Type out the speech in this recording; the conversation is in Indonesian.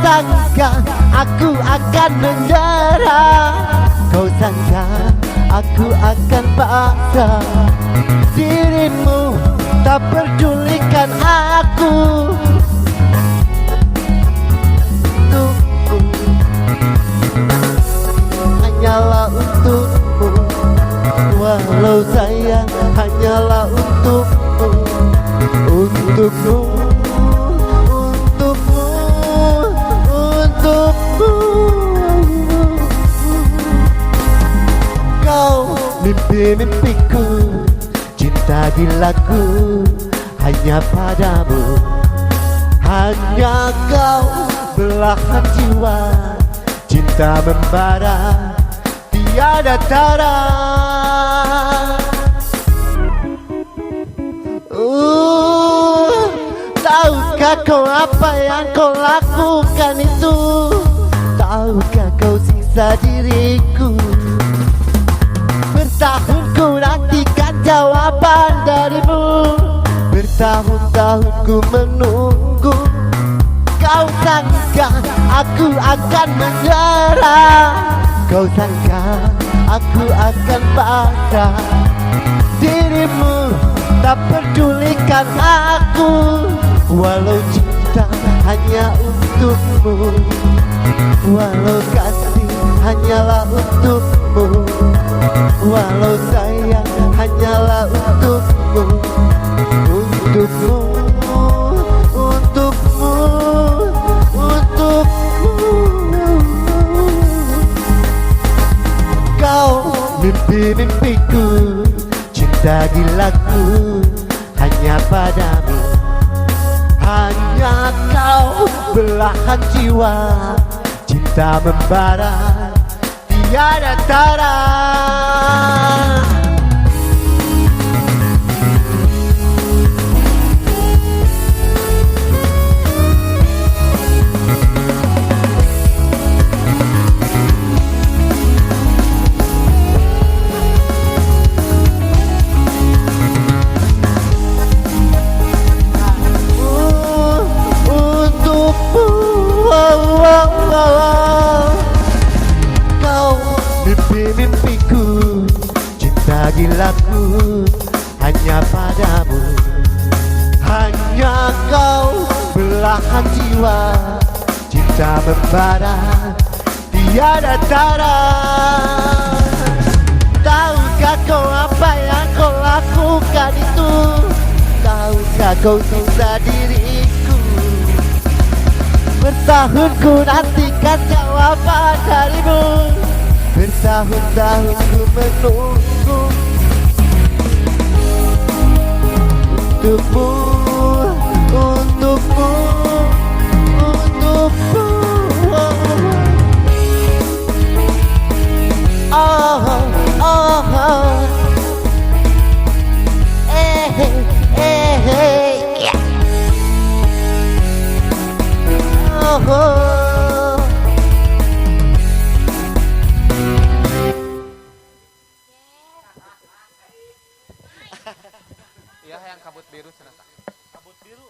sangka aku akan menyerah, kau sangka aku akan pasrah. Dirimu tak pedulikan aku, untukmu, hanyalah untukmu. Walau sayang hanyalah untukmu, untukmu, untukmu, untukmu. Kau mimpi-mimpiku, cinta gilaku hanya padamu. Hanya kau belahan jiwa, cinta membara tiada tara. Tahukah kau apa yang kau lakukan itu? Tahukah kau siksa diriku? Bertahun ku nantikan jawaban darimu, bertahun-tahun ku menunggu. Kau sangka aku akan menyerah, kau sangka aku akan pasrah. Dirimu tak pedulikan aku, walau cinta hanya untukmu, walau kasih hanyalah untukmu, walau sayang hanyalah untukmu, untukmu, untukmu, untukmu. Kau mimpi-mimpiku, cinta gilaku hanya padamu. Hanya kau belahan jiwa, cinta membara tiada tara. Kau mimpi-mimpiku, cinta gilaku hanya padamu. Hanya kau belahan jiwa, cinta membara tiada tara. Tahukah kau apa yang kau lakukan itu? Tahukah kau siksa diriku? Bertahun ku nantikan jawaban darimu, bertahun-tahun ku menunggu. Untukmu, untukmu, untukmu. Oh, oh, oh. Yeah. Oh. Iya yang kabut biru cenah. Kabut biru.